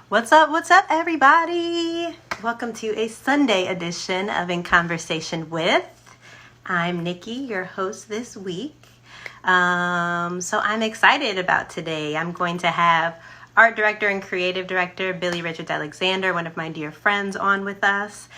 What's up, everybody? Welcome to a Sunday edition of In Conversation With. I'm Nikki, your host this week. So I'm excited about today. I'm going to have art director and creative director Billi Richards-Alexander, one of my dear friends, on with us.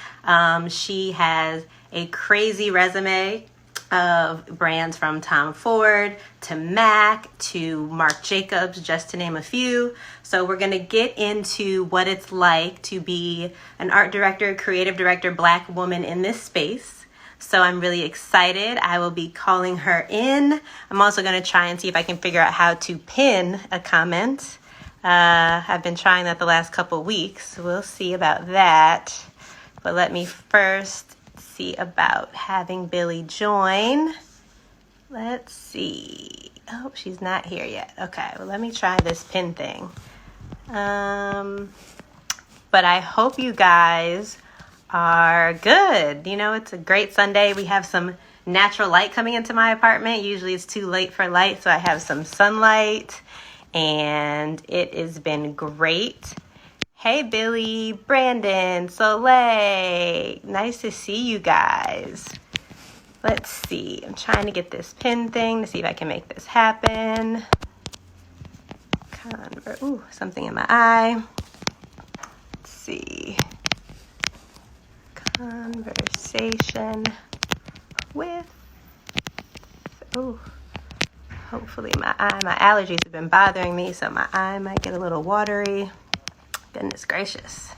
She has a crazy resume of brands from Tom Ford to Mac to Marc Jacobs, just to name a few. So we're going to get into what it's like to be an art director, creative director, Black woman in this space. So I'm really excited. I will be calling her in. I'm also going to try and see if I can figure out how to pin a comment. I've been trying that the last couple weeks. We'll see about that. But let me first see about having Billi join. Let's see. Oh, she's not here yet. Okay, well, let me try this pin thing. But I hope you guys are good. You know, it's a great Sunday. We have some natural light coming into my apartment. Usually it's too late for light, so I have some sunlight, and it has been great. Hey, Billi, Brandon, Soleil. Nice to see you guys. Let's see. I'm trying to get this pin thing to see if I can make this happen. Ooh, something in my eye. Let's see. Conversation with. Ooh. Hopefully my allergies have been bothering me, so my eye might get a little watery. Goodness gracious.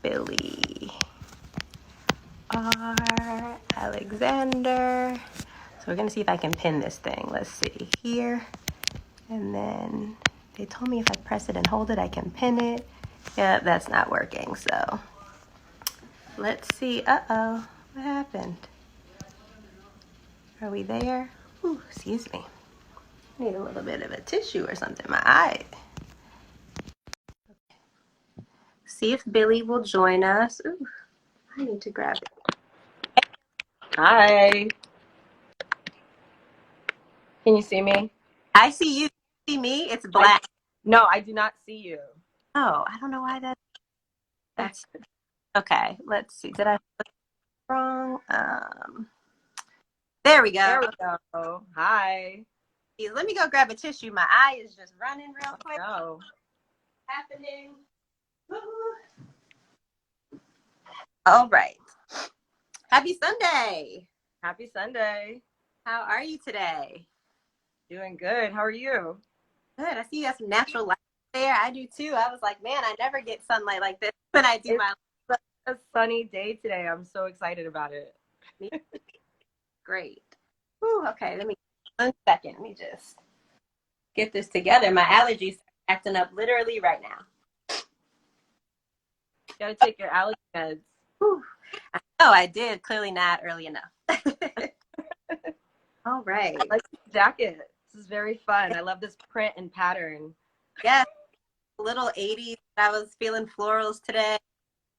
Billi R. Alexander. So we're going to see if I can pin this thing. Let's see here. And then they told me if I press it and hold it, I can pin it. Yeah, that's not working. So let's see. Uh-oh. What happened? Are we there? Ooh, excuse me. I need a little bit of a tissue or something. My eye. See if Billi will join us. Ooh, I need to grab it. Hi. Can you see me? I see you. See me? It's black. No, I do not see you. Oh, I don't know why that's okay. Let's see. Did I put it wrong? There we go. There we go. Hi. Let me go grab a tissue. My eye is just running real quick. No. Happening. All right. Happy Sunday. Happy Sunday. How are you today? Doing good. How are you? Good. I see you have some natural light there. I do too. I was like, man, I never get sunlight like this when I do It's a sunny day today. I'm so excited about it. Great. Ooh, okay, let me 1 second. Let me just get this together. My allergies are acting up literally right now. You gotta take your allergy meds. Whew. Oh, I did. Clearly not early enough. All right. I like this jacket. This is very fun. I love this print and pattern. Yes. A little 80s. I was feeling florals today.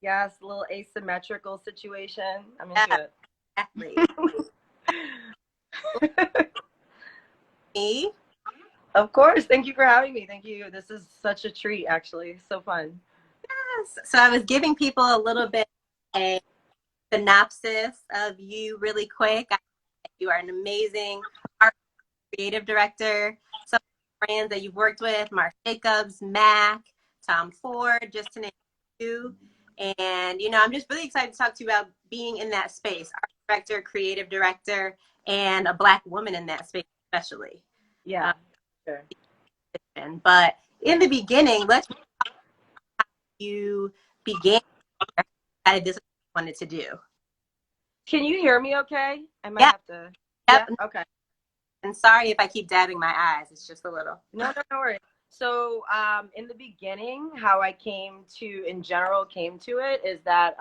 Yes, a little asymmetrical situation. I'm into it. Exactly. Me? Of course. Thank you for having me. Thank you. This is such a treat, actually. So fun. Yes. So I was giving people a little bit of a synopsis of you really quick. You are an amazing art creative director. Some brands that you've worked with, Marc Jacobs, Mac, Tom Ford, just to name a few. And, you know, I'm just really excited to talk to you about being in that space, art director, creative director, and a Black woman in that space, especially. Yeah, sure. But in the beginning, let's talk about how you began, decided this is what you wanted to do. Can you hear me okay? I might Yeah. have to. Yep. Yeah, okay. And sorry if I keep dabbing my eyes. It's just a little. No worries. So in the beginning, how I came to it is that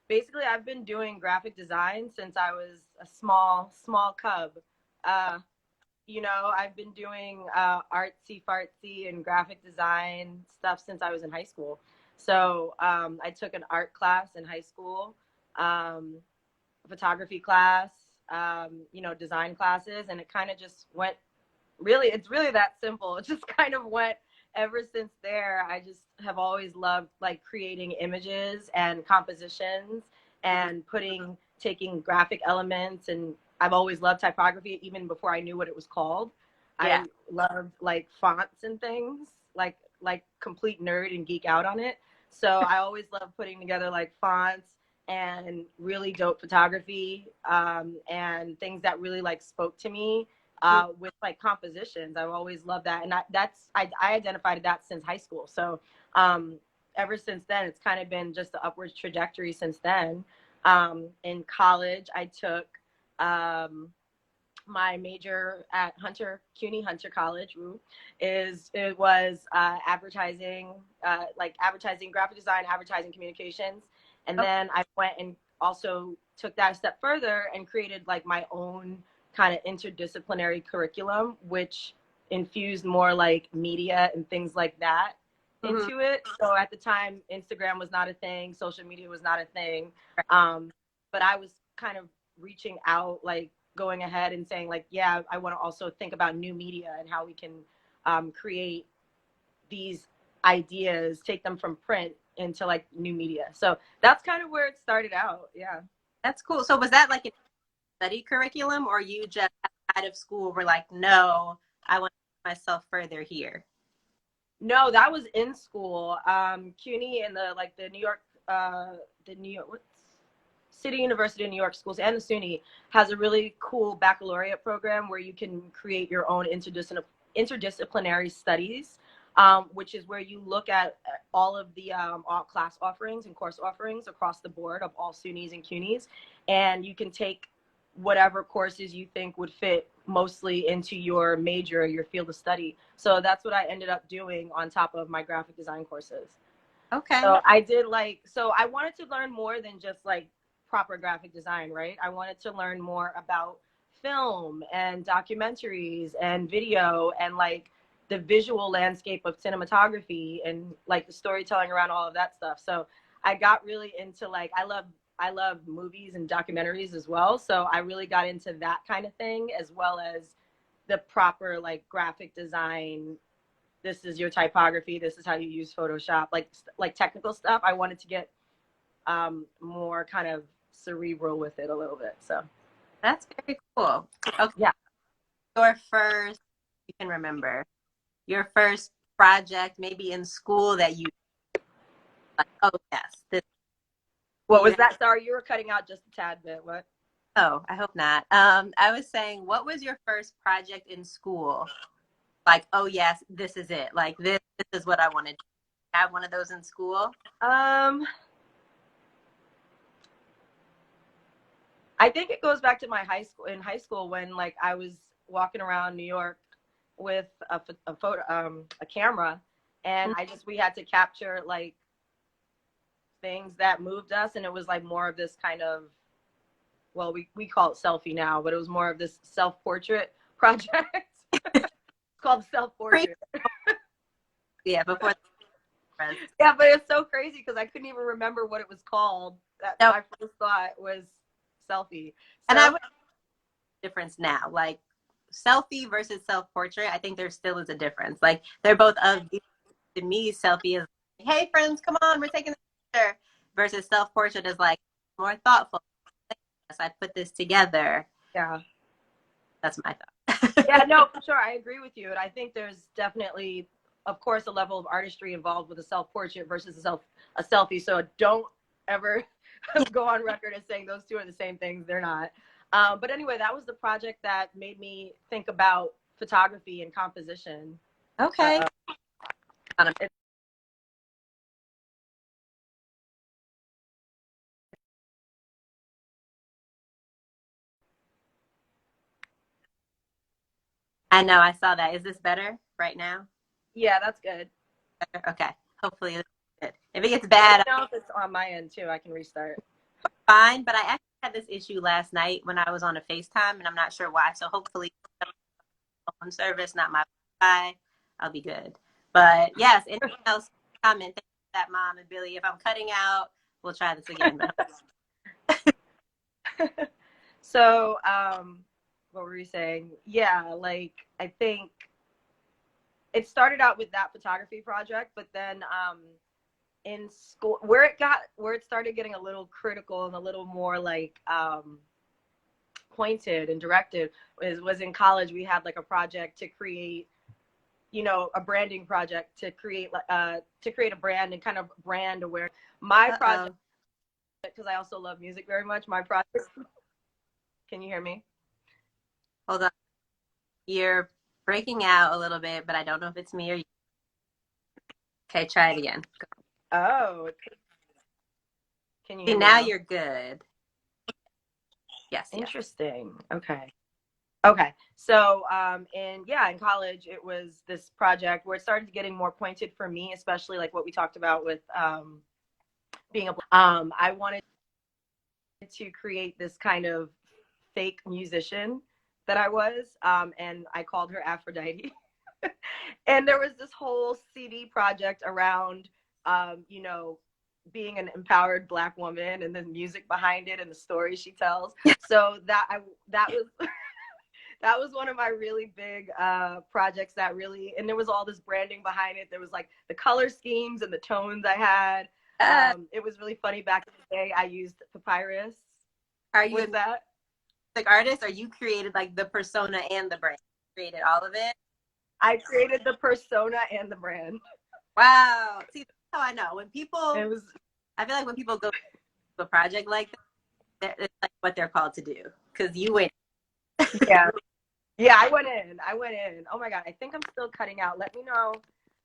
basically I've been doing graphic design since I was a small cub. You know, I've been doing artsy fartsy and graphic design stuff since I was in high school. So I took an art class in high school, photography class, you know, design classes, and it kind of just went. Really, it's really that simple. It just kind of went ever since there, I just have always loved like creating images and compositions and taking graphic elements. And I've always loved typography even before I knew what it was called. Yeah. I loved like fonts and things, like complete nerd and geek out on it. So I always loved putting together like fonts and really dope photography, and things that really like spoke to me, with like compositions. I've always loved that, and I identified that since high school. So ever since then, it's kind of been just the upwards trajectory since then. In college, I took my major at CUNY Hunter College. It was advertising, like advertising, graphic design, advertising communications, and then I went and also took that a step further and created like my own kind of interdisciplinary curriculum, which infused more like media and things like that into it. So at the time, Instagram was not a thing, social media was not a thing, but I was kind of reaching out, like going ahead and saying like, yeah, I want to also think about new media and how we can create these ideas, take them from print into like new media. So that's kind of where it started out. Yeah. That's cool. So was that like a study curriculum, or you just out of school were like, no, I want to take myself further here? No, that was in school. CUNY and the New York, what's City University of New York schools and the SUNY has a really cool baccalaureate program where you can create your own interdisciplinary studies, which is where you look at all of the all class offerings and course offerings across the board of all SUNYs and CUNYs, and you can take whatever courses you think would fit mostly into your major, your field of study. So that's what I ended up doing on top of my graphic design courses. Okay. So I did so I wanted to learn more than just like proper graphic design, right? I wanted to learn more about film and documentaries and video and like the visual landscape of cinematography and like the storytelling around all of that stuff. So I got really into like, I love movies and documentaries as well. So I really got into that kind of thing, as well as the proper like graphic design. This is your typography. This is how you use Photoshop, like technical stuff. I wanted to get more kind of cerebral with it a little bit. So that's very cool. Okay. yeah. Your first, you can remember, your first project maybe in school that you like, oh yes, this. What was that? Sorry, you were cutting out just a tad bit. What? Oh, I hope not. I was saying, what was your first project in school? Like, oh yes, this is it. Like this is what I want to do. Have one of those in school? I think it goes back to my high school. In high school, when like I was walking around New York with a camera, and we had to capture like things that moved us, and it was like more of this kind of, well, we call it selfie now, but it was more of this self-portrait project. It's called self-portrait. Yeah, before. Yeah, but it's so crazy because I couldn't even remember what it was called. My first thought was selfie. So, and I would difference now, like selfie versus self-portrait. I think there still is a difference. Like they're both of, to me, selfie is like, hey friends, come on, we're taking a picture, versus self-portrait is like more thoughtful. Yes, I put this together. Yeah, that's my thought. Yeah, no, for sure, I agree with you, and I think there's definitely, of course, a level of artistry involved with a self-portrait versus a selfie. So don't ever go on record as saying those two are the same things. They're not. But anyway, that was the project that made me think about photography and composition. Okay. I know, I saw that. Is this better right now? Yeah, that's good. Okay. Hopefully it's good. If it gets bad, I don't know if it's on my end too. I can restart. Fine, but I actually had this issue last night when I was on a FaceTime, and I'm not sure why. So hopefully, phone service, not my Wi-Fi, I'll be good. But yes, anything else? Comment. Thank you for that, Mom and Billy. If I'm cutting out, we'll try this again. So, what were we saying? Yeah, like I think it started out with that photography project, but then in school where it started getting a little critical and a little more like pointed and directed was in college. We had like a project to create, you know, a branding project to create a brand and kind of brand aware. My project, because I also love music very much, my project. Can you hear me? Hold on. You're breaking out a little bit, but I don't know if it's me or you. Okay, try it again. Oh, can you See, hear me now now? you're good. Yes, yes. Interesting. Okay. So, in college, it was this project where it started getting more pointed for me, especially like what we talked about with being a. I wanted to create this kind of fake musician that I was, and I called her Aphrodite. And there was this whole CD project around, you know, being an empowered Black woman and the music behind it and the story she tells. So that was that was one of my really big projects that really, and there was all this branding behind it. There was like the color schemes and the tones I had. It was really funny. Back in the day, I used papyrus. Are you with that? Like artist, or you created like the persona and the brand? Created all of it? I created the persona and the brand. Wow. See, that's how I know. When people, I feel like when people go to a project like that, it's like what they're called to do. Because you went. Yeah. Yeah, I went in. Oh my God. I think I'm still cutting out. Let me know.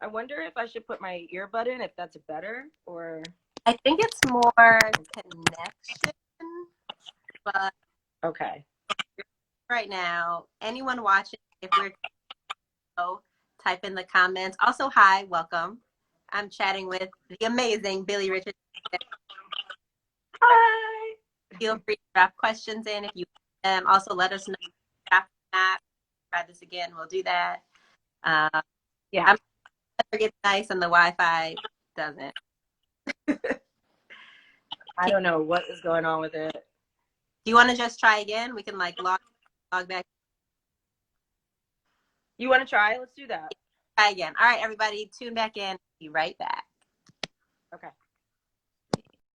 I wonder if I should put my earbud in, if that's better, or. I think it's more connection, but okay. Right now, anyone watching, if we're type in the comments. Also, hi, welcome. I'm chatting with the amazing Billi Richards-Alexander. Hi. Feel free to drop questions in if you also let us know after that. Try this again, we'll do that. Yeah. It gets nice and the Wi-Fi doesn't. I don't know what is going on with it. Do you want to just try again? We can like log back. You want to try? Let's do that. Try again. All right, everybody, tune back in. Be right back. Okay.